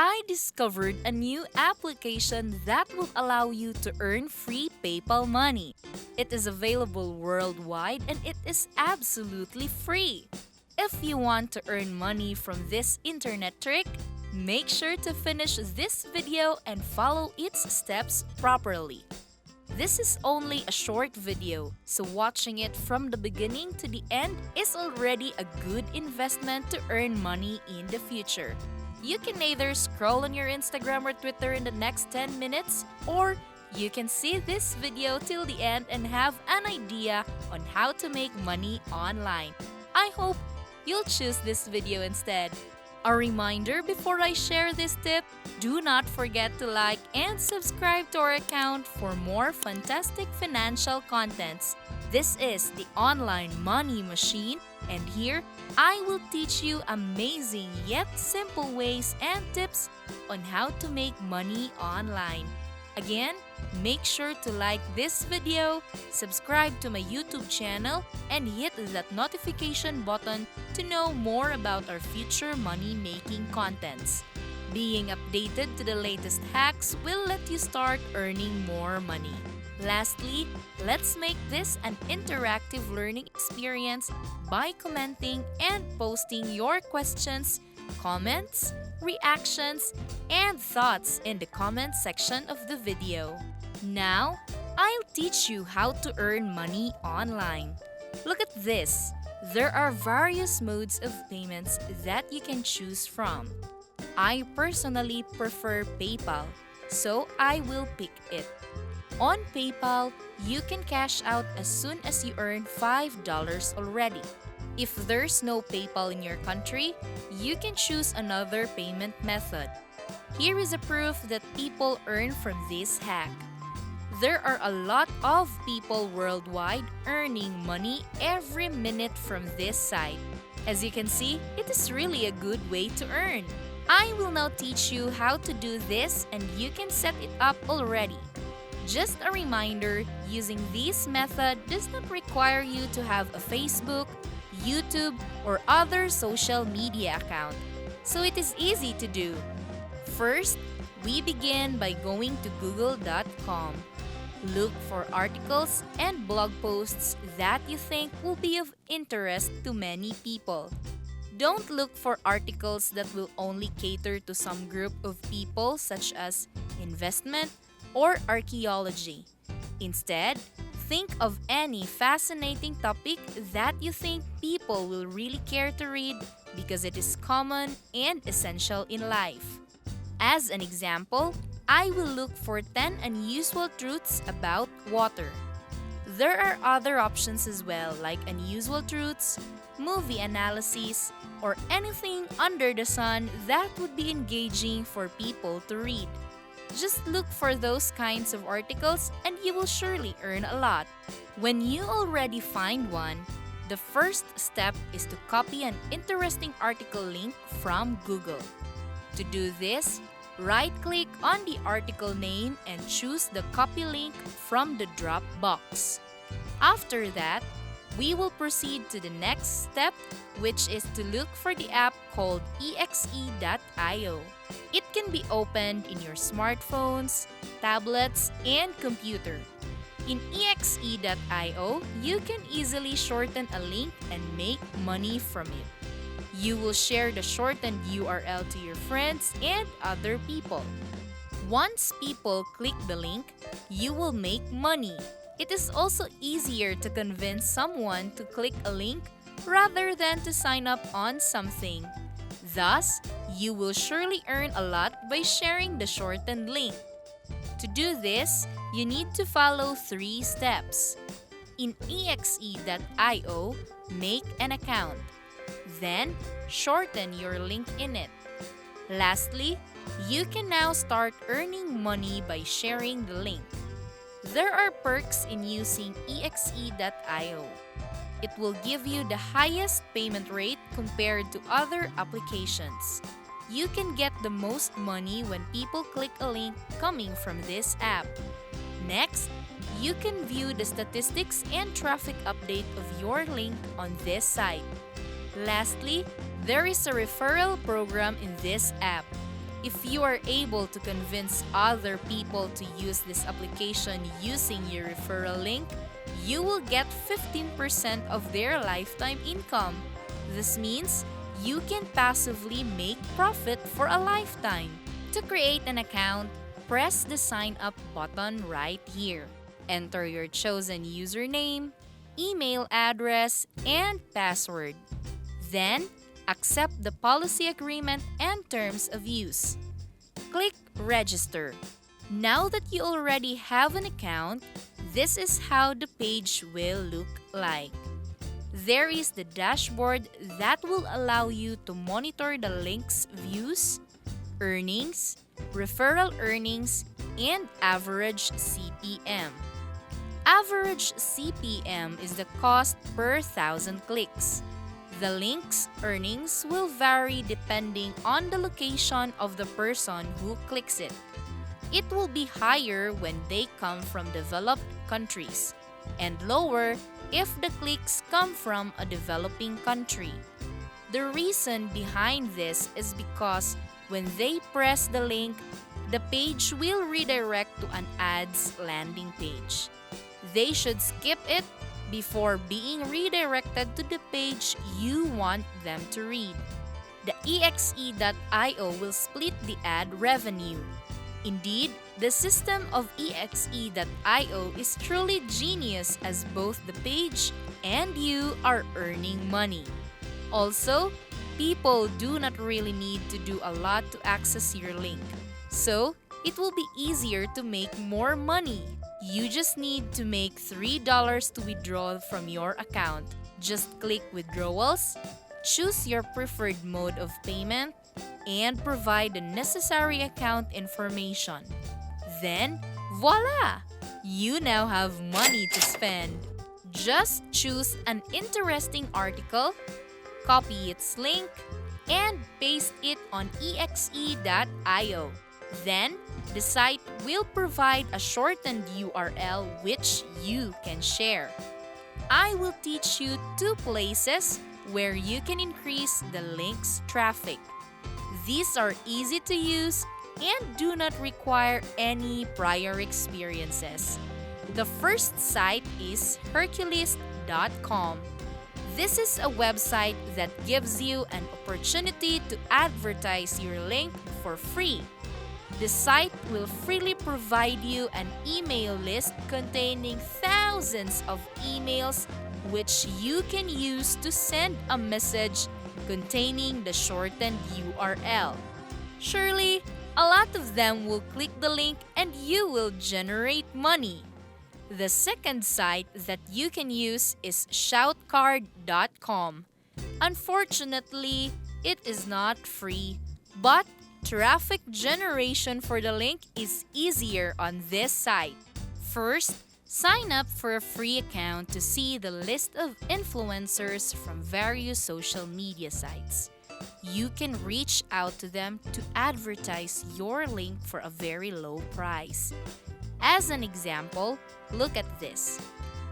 I discovered a new application that will allow you to earn free PayPal money. It is available worldwide and it is absolutely free. If you want to earn money from this internet trick, make sure to finish this video and follow its steps properly. This is only a short video, so watching it from the beginning to the end is already a good investment to earn money in the future. You can either scroll on your Instagram or Twitter in the next 10 minutes, or you can see this video till the end and have an idea on how to make money online. I hope you'll choose this video instead. A reminder before I share this tip, do not forget to like and subscribe to our account for more fantastic financial contents. This is the Online Money Machine, and here I will teach you amazing yet simple ways and tips on how to make money online. Again, make sure to like this video, subscribe to my YouTube channel, and hit that notification button to know more about our future money-making contents. Being updated to the latest hacks will let you start earning more money. Lastly, let's make this an interactive learning experience by commenting and posting your questions, comments, reactions, and thoughts in the comment section of the video. Now, I'll teach you how to earn money online. Look at this. There are various modes of payments that you can choose from. I personally prefer PayPal, so I will pick it. On PayPal, you can cash out as soon as you earn $5 already. If there's no PayPal in your country, you can choose another payment method. Here is a proof that people earn from this hack. There are a lot of people worldwide earning money every minute from this site. As you can see, it is really a good way to earn. I will now teach you how to do this and you can set it up already. Just a reminder, using this method does not require you to have a Facebook, YouTube, or other social media account, so it is easy to do. First, we begin by going to google.com. Look for articles and blog posts that you think will be of interest to many people. Don't look for articles that will only cater to some group of people such as investment or archaeology. Instead, think of any fascinating topic that you think people will really care to read because it is common and essential in life. As an example, I will look for 10 unusual truths about water. There are other options as well, like unusual truths, movie analyses, or anything under the sun that would be engaging for people to read. Just look for those kinds of articles and you will surely earn a lot. When you already find one, the first step is to copy an interesting article link from Google. To do this, right-click on the article name and choose the copy link from the drop box. After that, we will proceed to the next step, which is to look for the app called exe.io. It can be opened in your smartphones, tablets, and computer. In exe.io, you can easily shorten a link and make money from it. You will share the shortened URL to your friends and other people. Once people click the link, you will make money. It is also easier to convince someone to click a link rather than to sign up on something. Thus, you will surely earn a lot by sharing the shortened link. To do this, you need to follow 3 steps. In exe.io, make an account. Then, shorten your link in it. Lastly, you can now start earning money by sharing the link. There are perks in using exe.io. It will give you the highest payment rate compared to other applications. You can get the most money when people click a link coming from this app. Next, you can view the statistics and traffic update of your link on this site. Lastly, there is a referral program in this app. If you are able to convince other people to use this application using your referral link, you will get 15% of their lifetime income. This means you can passively make profit for a lifetime. To create an account, press the sign up button right here. Enter your chosen username, email address, and password. Then, accept the policy agreement and terms of use. Click Register. Now that you already have an account, this is how the page will look like. There is the dashboard that will allow you to monitor the link's views, earnings, referral earnings, and average CPM. Average CPM is the cost per 1,000 clicks. The link's earnings will vary depending on the location of the person who clicks it. It will be higher when they come from developed countries, and lower if the clicks come from a developing country. The reason behind this is because when they press the link, the page will redirect to an ads landing page. They should skip it before being redirected to the page you want them to read. The exe.io will split the ad revenue. Indeed, the system of exe.io is truly genius as both the page and you are earning money. Also, people do not really need to do a lot to access your link, so it will be easier to make more money. You just need to make $3 to withdraw from your account. Just click Withdrawals, choose your preferred mode of payment, and provide the necessary account information. Then, voila! You now have money to spend. Just choose an interesting article, copy its link, and paste it on exe.io. Then, the site will provide a shortened URL which you can share. I will teach you 2 places where you can increase the link's traffic. These are easy to use and do not require any prior experiences. The first site is Hercules.com. This is a website that gives you an opportunity to advertise your link for free. The site will freely provide you an email list containing thousands of emails which you can use to send a message containing the shortened URL. Surely, a lot of them will click the link and you will generate money. The second site that you can use is Shoutcard.com. Unfortunately, it is not free, but traffic generation for the link is easier on this site. First, sign up for a free account to see the list of influencers from various social media sites. You can reach out to them to advertise your link for a very low price. As an example, look at this.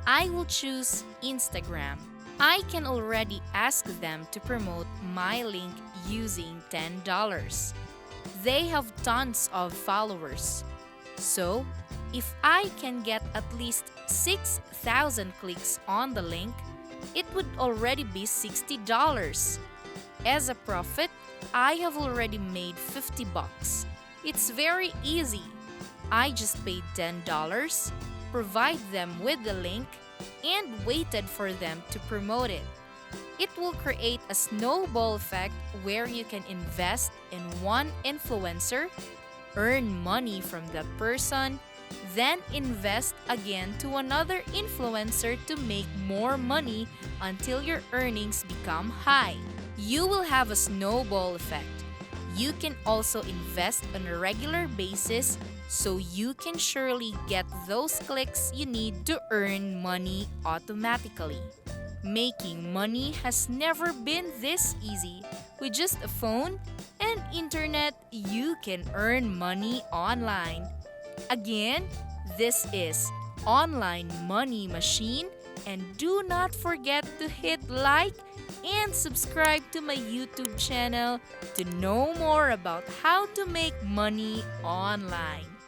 I will choose Instagram. I can already ask them to promote my link using $10. They have tons of followers. So, if I can get at least 6,000 clicks on the link, it would already be $60. As a profit, I have already made $50. It's very easy. I just paid $10, provide them with the link, and waited for them to promote it. It will create a snowball effect where you can invest in one influencer, earn money from that person, then invest again to another influencer to make more money until your earnings become high. You will have a snowball effect. You can also invest on a regular basis so you can surely get those clicks you need to earn money automatically. Making money has never been this easy. With just a phone and internet, you can earn money online. Again, this is Online Money Machine, and do not forget to hit like and subscribe to my YouTube channel to know more about how to make money online.